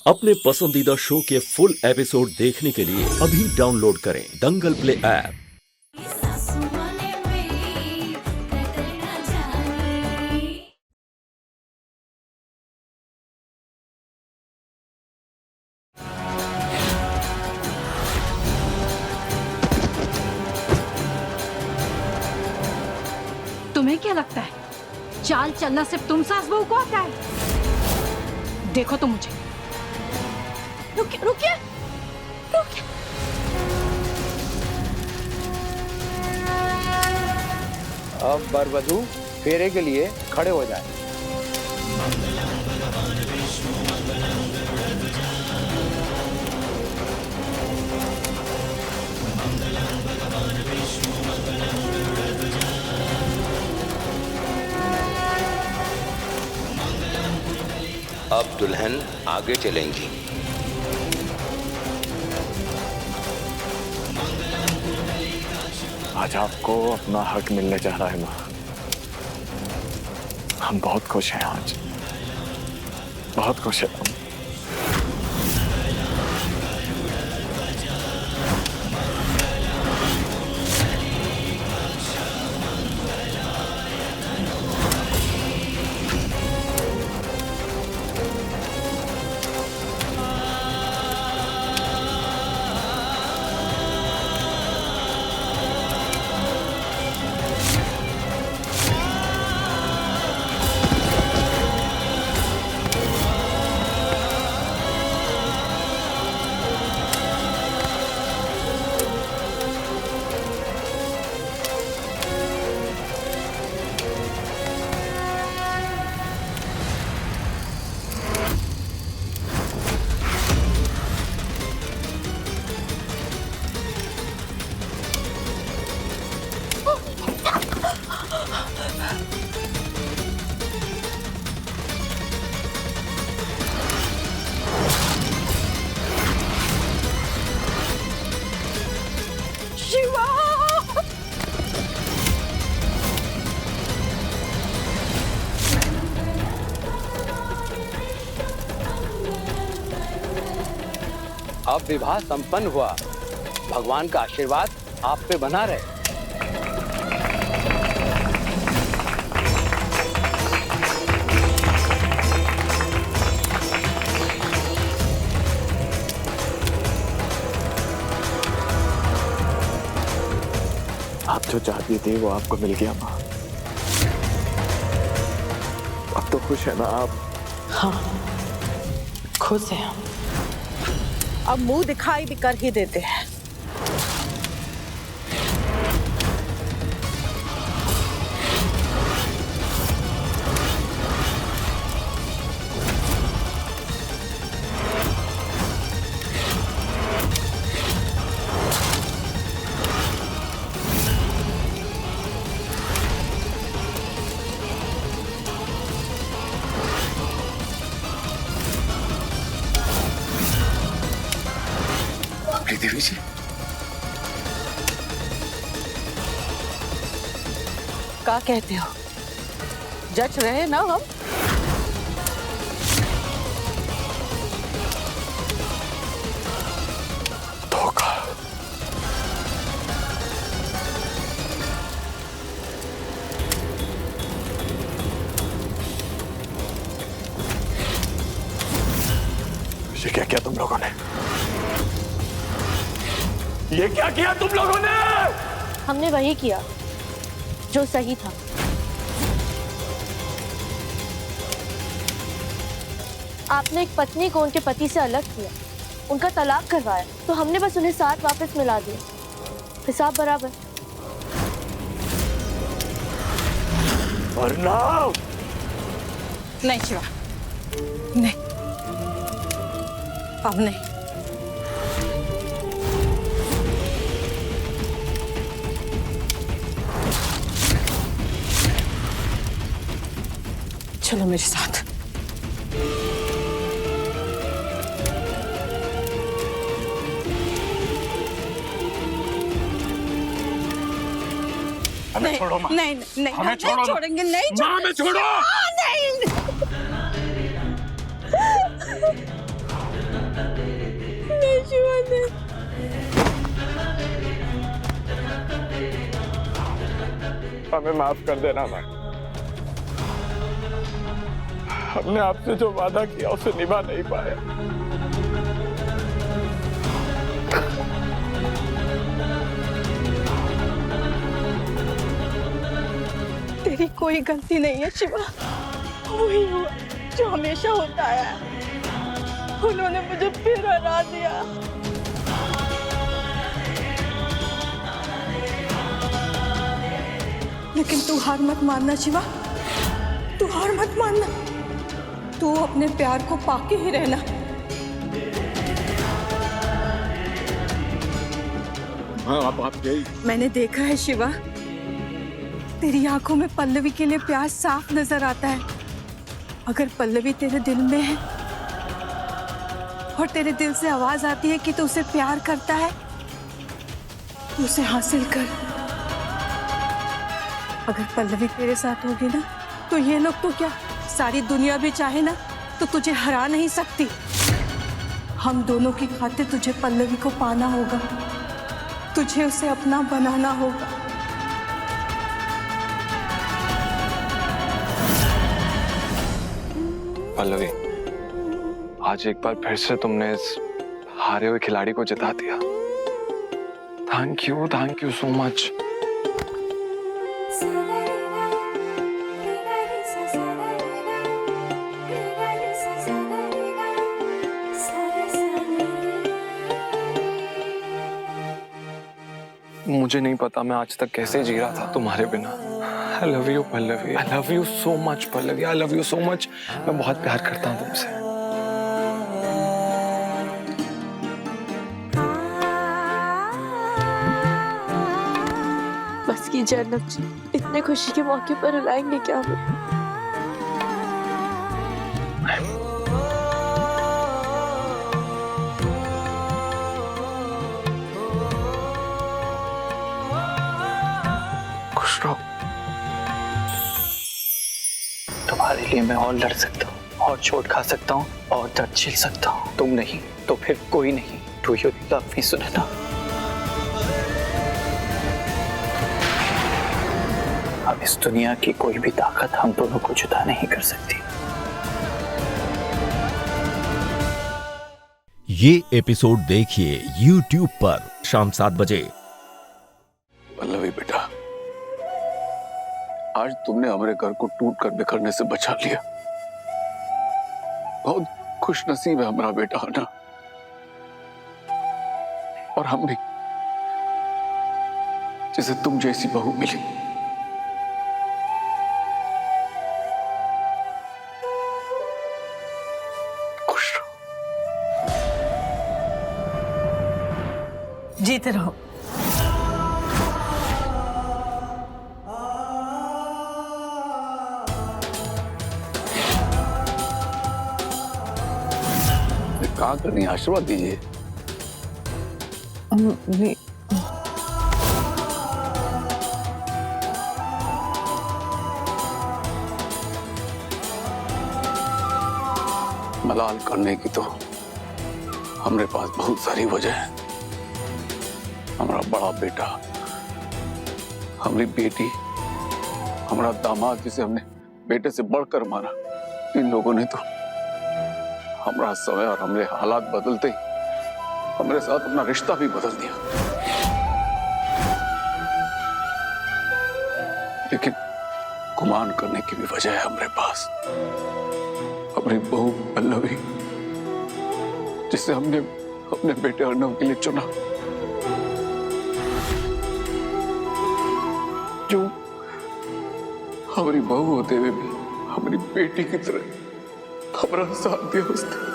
अपने पसंदीदा शो के फुल एपिसोड देखने के लिए अभी डाउनलोड करें दंगल प्ले ऐप। तुम्हें क्या लगता है चाल चलना सिर्फ तुम सास बहू को आता है? देखो तो मुझे। रुकिए रुकिए रुकिए। अब वरवधू फेरे के लिए खड़े हो जाए। अब दुल्हन आगे चलेंगी। आज आपको अपना हक मिलने जा रहा है माँ। हम बहुत खुश हैं आज, बहुत खुश हैं हम। अब विवाह संपन्न हुआ। भगवान का आशीर्वाद आप पे बना रहे। आप जो चाहती थी वो आपको मिल गया माँ। अब तो खुश है ना आप? हाँ, खुश है हम। अब मुंह दिखाई भी कर ही देते हैं। देवी जी, क्या कहते हो? जज रहे ना हम? धोखा। ये क्या किया तुम लोगों ने? ये क्या किया तुम लोगों ने? हमने वही किया जो सही था। आपने एक पत्नी को उनके पति से अलग किया, उनका तलाक करवाया, तो हमने बस उन्हें साथ वापस मिला दिया। हिसाब बराबर। अर्नव! नहीं शिवा, नहीं, अब नहीं। चलो मेरे साथ। हमें छोड़ो माँ। नहीं नहीं, हमें हम छोड़ो नहीं छोड़ेंगे, नहीं माँ, हमें छोड़ो। नहीं। हमें माफ कर देना भाई। हमने आपसे जो वादा किया उसे निभा नहीं पाया। तेरी कोई गलती नहीं है शिवा, वही हुआ जो हमेशा होता है। उन्होंने मुझे फिर हरा दिया। लेकिन तू हार मत मानना शिवा, तू हार मत मानना। तू अपने प्यार को पाके ही रहना। हाँ आप यही। मैंने देखा है शिवा, तेरी आंखों में पल्लवी के लिए प्यार साफ नजर आता है। अगर पल्लवी तेरे दिल में है और तेरे दिल से आवाज आती है कि तू उसे प्यार करता है, तो उसे हासिल कर। अगर पल्लवी तेरे साथ होगी ना, तो ये लोग तो क्या, सारी दुनिया भी चाहे ना तो तुझे हरा नहीं सकती। हम दोनों की खातिर तुझे पल्लवी को पाना होगा, तुझे उसे अपना बनाना होगा। पल्लवी, आज एक बार फिर से तुमने इस हारे हुए खिलाड़ी को जिता दिया। Thank you so much. मुझे नहीं पता मैं आज तक कैसे जी रहा था तुम्हारे बिना। I love you Pallavi, I love you so much Pallavi, I love you so much. मैं बहुत प्यार करता हूँ तुमसे। बस की जन्नत जी, इतने खुशी के मौके पर रुलाएंगे क्या हमें? खुश रहो। तुम्हारे लिए मैं और लड़ सकता हूँ, और चोट खा सकता हूँ, और दर्द झेल सकता हूँ। तुम नहीं तो फिर कोई नहीं। Do you love me Sunaina? अब इस दुनिया की कोई भी ताकत हम दोनों को जुदा नहीं कर सकती। ये एपिसोड देखिए YouTube पर शाम 7 बजे। पल्लवी बेटा, आज तुमने हमारे घर को टूट कर बिखरने से बचा लिया। बहुत खुश नसीब है हमारा बेटा ना, और हम भी, जिसे तुम जैसी बहू मिली। खुश रहो। जीते रहो। कहाँ करनी, आशीर्वाद दीजिए। मलाल करने की तो हमारे पास बहुत सारी वजह है। हमारा बड़ा बेटा, हमारी बेटी, हमारा दामाद जिसे हमने बेटे से बढ़कर माना, इन लोगों ने तो हमारा समय और हमारे हालात बदलते ही हमारे साथ अपना रिश्ता भी बदल दिया। लेकिन गुमान करने की भी वजह है हमारे पास। हमारी बहू पल्लवी, जिसे हमने अपने बेटे अर्णव के लिए चुना, जो हमारी बहू होते हुए भी हमारी बेटी की तरह हमारा साथ दिया उसने।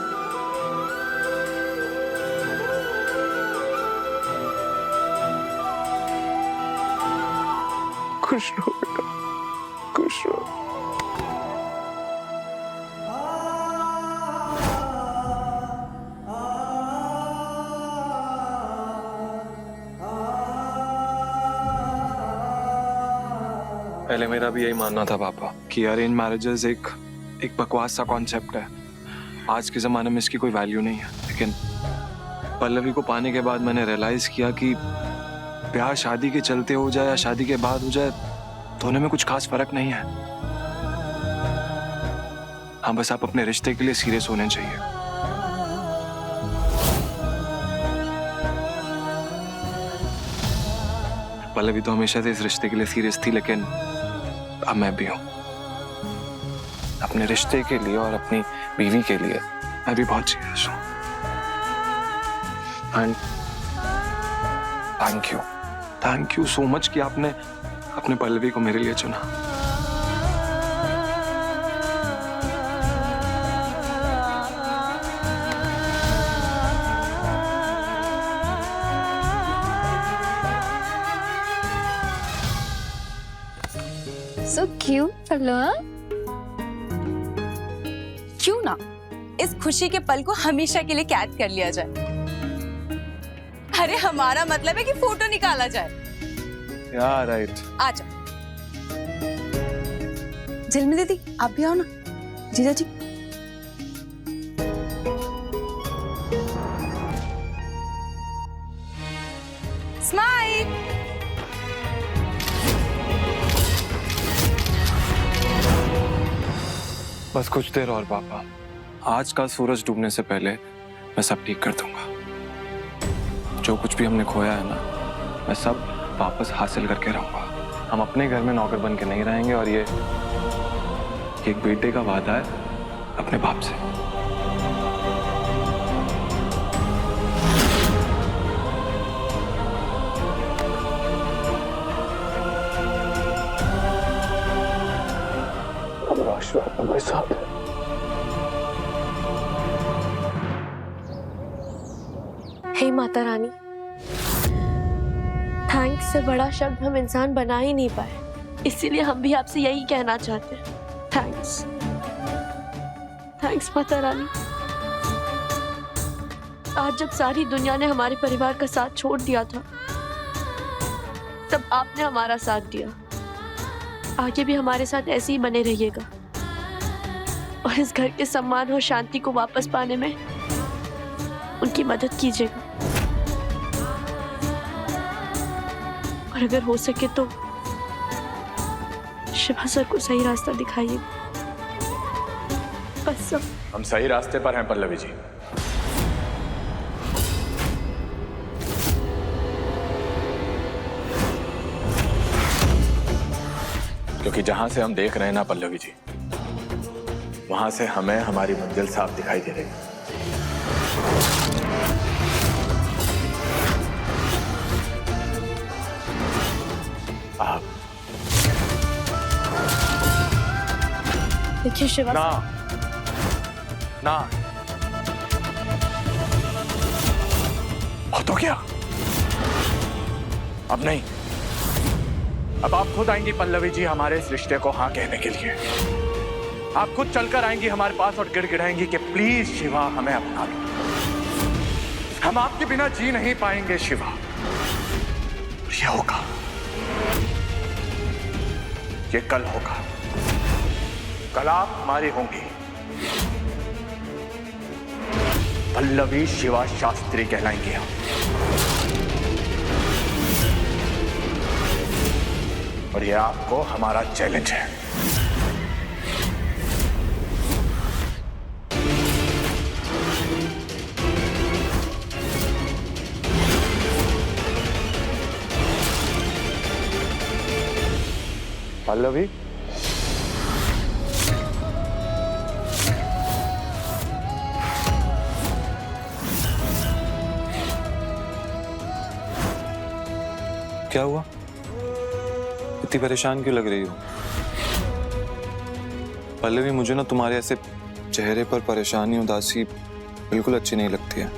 खुश रहो बेटा, खुश रहो। पहले मेरा भी यही मानना था पापा कि अरेंज मैरिजेस एक बकवास सा कॉन्सेप्ट है। आज के ज़माने में इसकी कोई वैल्यू नहीं है। लेकिन पल्लवी को पाने के बाद मैंने रियलाइज़ किया कि प्यार शादी के चलते हो जाए या शादी के बाद हो जाए, दोनों में कुछ खास फर्क नहीं है। हाँ, बस आप अपने रिश्ते के लिए सीरियस होने चाहिए। पल्लवी तो हमेशा से इस रिश्ते के लिए सीरियस थी, लेकिन अब मैं भी हूं। अपने रिश्ते के लिए और अपनी बीवी के लिए मैं भी बहुत सीरियस हूं। And thank you so much कि आपने अपने पल्लवी को मेरे लिए चुना। So cute, hello? क्यों ना इस खुशी के पल को हमेशा के लिए कैद कर लिया जाए। अरे हमारा मतलब है कि फोटो निकाला जाए। यार राइट। आजा। झिलमिल दीदी आप भी आओ ना। जीजा जी। स्माइल। बस कुछ देर और पापा, आज का सूरज डूबने से पहले मैं सब ठीक कर दूंगा। जो कुछ भी हमने खोया है ना, मैं सब वापस हासिल करके रहूंगा। हम अपने घर में नौकर बन के नहीं रहेंगे, और ये एक बेटे का वादा है अपने बाप से। हमारा आशीर्वाद हमारे साथ है। हे माता रानी, थैंक्स से बड़ा शब्द हम इंसान बना ही नहीं पाए, इसीलिए हम भी आपसे यही कहना चाहते हैं, थैंक्स माता रानी। आज जब सारी दुनिया ने हमारे परिवार का साथ छोड़ दिया था, तब आपने हमारा साथ दिया। आगे भी हमारे साथ ऐसे ही बने रहिएगा, और इस घर के सम्मान और शांति को वापस पाने में उनकी मदद कीजिएगा। और अगर हो सके तो शिवा सर को सही रास्ता दिखाइए। बस सब। हम सही रास्ते पर हैं पल्लवी जी। क्योंकि जहां से हम देख रहे हैं ना पल्लवी जी, वहां से हमें हमारी मंजिल साफ दिखाई दे रही है। आप देखिए शिवा ना ना हो तो क्या, अब नहीं। अब आप खुद आएंगी पल्लवी जी हमारे इस रिश्ते को हाँ कहने के लिए। आप खुद चलकर आएंगी हमारे पास और गिड़गिड़ाएंगी कि प्लीज शिवा हमें अपना लो, हम आपके बिना जी नहीं पाएंगे शिवा। ये होगा, ये कल होगा। कल आप हमारी होंगी। पल्लवी शिवा शास्त्री कहलाएंगी हम। और ये आपको हमारा चैलेंज है। पल्लवी, क्या हुआ? इतनी परेशान क्यों लग रही हो? पल्लवी, मुझे ना तुम्हारे ऐसे चेहरे पर परेशानी, उदासी बिल्कुल अच्छी नहीं लगती है।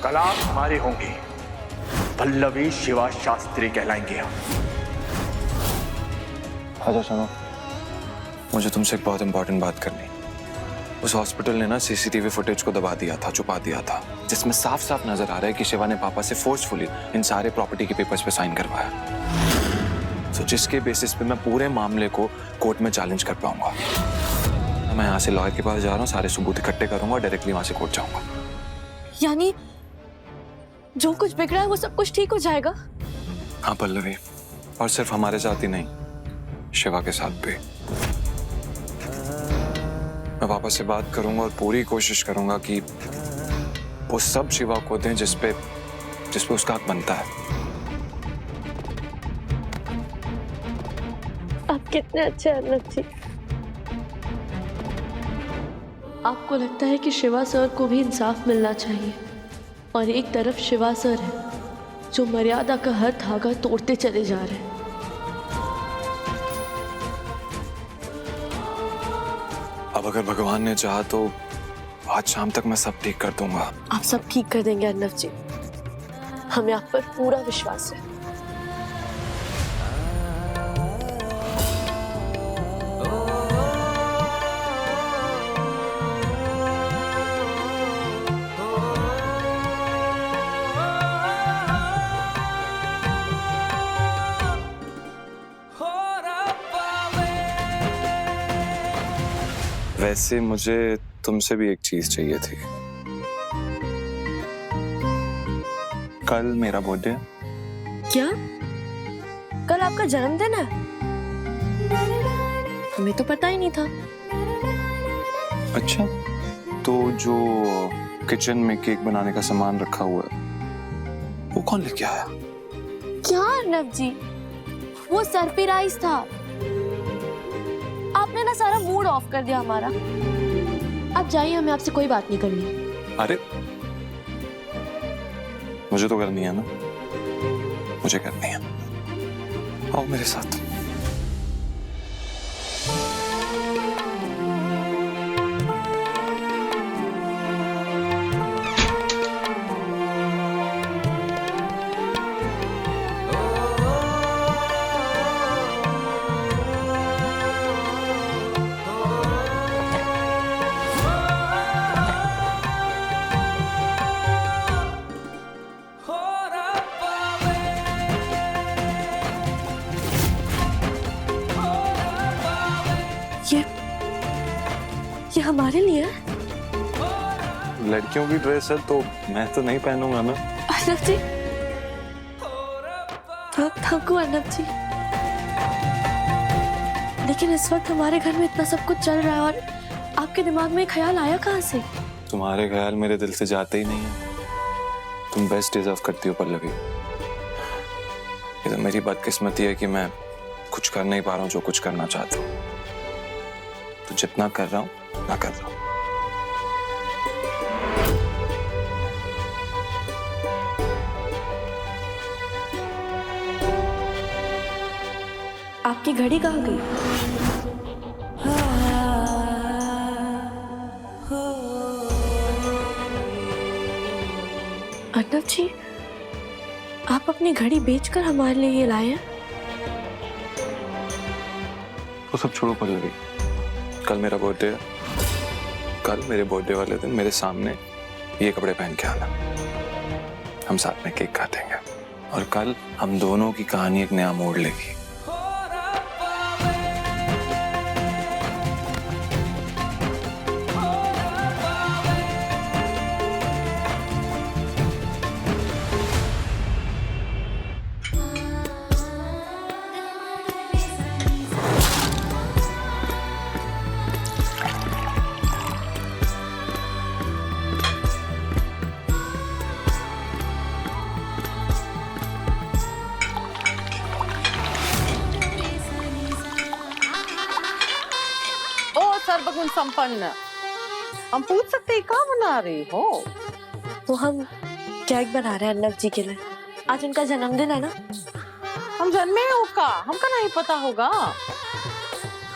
कल आप हमारी होंगी। पल्लवी शिवा शास्त्री कहलाएंगे हम। अच्छा सुनो, मुझे तुमसे एक बहुत इंपॉर्टेंट बात करनी। उस हॉस्पिटल ने ना सीसीटीवी फुटेज को दबा दिया था, छुपा दिया था, जिसमें साफ साफ नजर आ रहा है कि शिवा ने पापा से फोर्सफुली इन सारे प्रॉपर्टी के पेपर्स पे साइन करवाया। तो जिसके बेसिस पे मैं पूरे मामले को कोर्ट में चैलेंज कर पाऊंगा। मैं यहाँ से लॉयर के पास जा रहा हूँ, सारे सबूत इकट्ठे करूंगा और डायरेक्टली वहां से कोर्ट जाऊंगा। यानी जो कुछ बिगड़ा है वो सब कुछ ठीक हो जाएगा। हाँ पल्लवी, और सिर्फ हमारे साथ ही नहीं, शिवा के साथ भी। मैं पापा से बात करूंगा और पूरी कोशिश करूंगा कि वो सब शिवा को दें जिसपे उसका हक बनता है। आप कितने अच्छे अर्नब जी। आपको लगता है कि शिवा सर को भी इंसाफ मिलना चाहिए, और एक तरफ शिवा सर है जो मर्यादा का हर धागा तोड़ते चले जा रहे हैं। अब अगर भगवान ने चाहा तो आज शाम तक मैं सब ठीक कर दूंगा। आप सब ठीक कर देंगे अर्नब जी, हमें आप पर पूरा विश्वास है। वैसे मुझे तुमसे भी एक चीज चाहिए थी। कल मेरा बर्थडे। क्या? कल आपका जन्मदिन है? हमें तो पता ही नहीं था। अच्छा, तो जो किचन में केक बनाने का सामान रखा हुआ है वो कौन लेके आया? क्या अर्नब जी, वो सरप्राइज था। आपने ना सारा मूड ऑफ कर दिया हमारा। अब जाइए, हमें आपसे कोई बात नहीं करनी। अरे मुझे तो करनी है ना, मुझे करनी है। आओ मेरे साथ। ये हमारे लिए है? लड़कियों की ड्रेस है तो मैं तो नहीं पहनूंगा ना। अर्नब जी, थैंक यू अर्नब जी। लेकिन इस वक्त हमारे घर में इतना सब कुछ चल रहा है और आपके दिमाग में ख्याल आया कहाँ से? तुम्हारे ख्याल मेरे दिल से जाते ही नहीं है। तुम बेस्ट डिजर्व करती हो पल्लवी। ये तो मेरी बदकिस्मती है कि मैं कुछ कर नहीं पा रहा हूँ जो कुछ करना चाहता हूँ। तो जितना कर रहा हूँ ना कर रहा हूँ। आपकी घड़ी कहाँ गई? अर्नब जी, आप अपनी घड़ी बेचकर हमारे लिए ये लाए हैं? वो सब छोड़ो पल्लवी, कल मेरा बर्थडे है। कल मेरे बर्थडे वाले दिन मेरे सामने ये कपड़े पहन के आना। हम साथ में केक काटेंगे और कल हम दोनों की कहानी एक नया मोड़ लेगी। सर्वगुण संपन्न, हम पूछ सकते हैं क्या बना रही हो? वो हम केक बना रहे हैं अर्नब जी के लिए। आज उनका जन्मदिन है ना। हम जन्मे हो का, हमका नहीं पता होगा।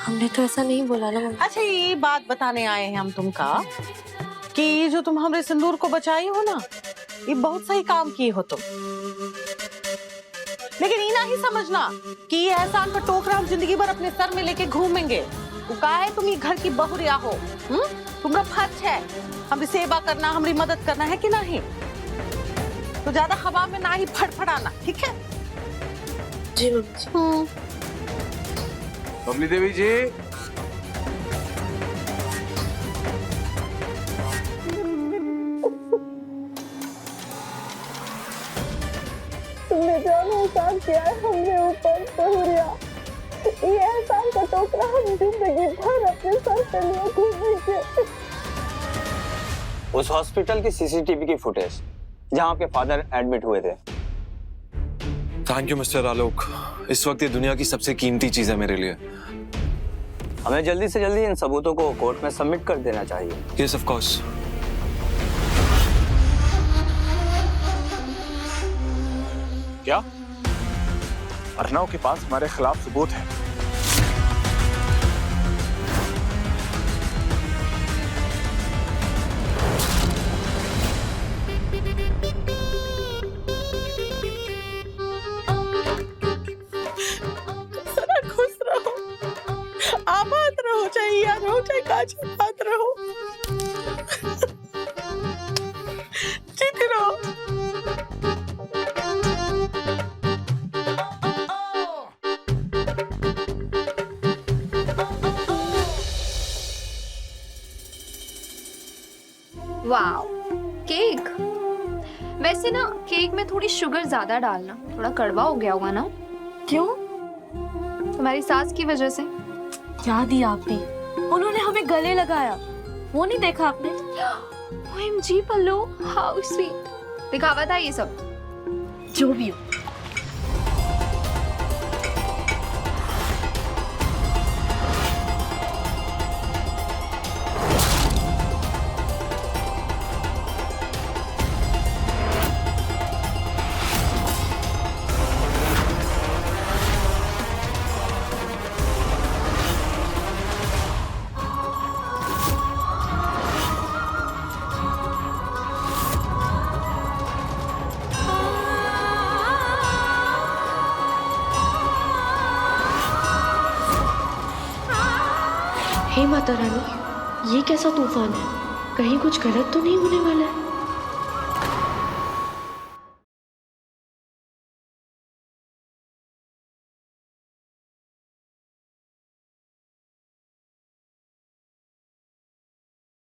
हमने तो ऐसा नहीं बोला ना। अच्छा, ये बात बताने आए हैं हम तुमका कि ये जो तुम हमारे सिंदूर को बचाई हो ना, ये बहुत सही काम किए हो तुम। लेकिन ये नहीं समझना कि ये एहसान का टोकरा हम जिंदगी भर अपने सर में लेके घूमेंगे। का है तुम ये घर की बहुरिया हो, तुम्हारा फर्ज है हमारी सेवा करना, हमारी मदद करना, है कि नहीं? तो ज्यादा हवा में ना ही फड़फड़ाना, ठीक है? जी बबली देवी जी, एहसान किया है हमने ऊपर बहुरिया, ये एहसान का टोकरा हम जिंदगी भर अपने सर पे लिए घूमेंगे। उस हॉस्पिटल की सीसीटीवी की फुटेज जहां आपके फादर एडमिट हुए थे। थैंक यू मिस्टर आलोक, इस वक्त ये दुनिया की सबसे कीमती चीज है मेरे लिए। हमें जल्दी से जल्दी इन सबूतों को कोर्ट में सबमिट कर देना चाहिए। Yes of course. क्या अर्नव के पास हमारे खिलाफ सबूत है? खुश रहो, आबाद रहो, चाहे यार हो चाहे काज आबाद रहो, जीते रहो। Wow, cake. वैसे ना केक में थोड़ी शुगर ज्यादा डालना, थोड़ा कड़वा हो गया होगा ना? क्यों? तुम्हारी सास की वजह से। क्या दिया आपने? उन्होंने हमें गले लगाया, वो नहीं देखा आपने? OMG pallu, how sweet. दिखावा था ये सब। जो भी हो। हे माता रानी, ये कैसा तूफान है? कहीं कुछ गलत तो नहीं होने वाला है?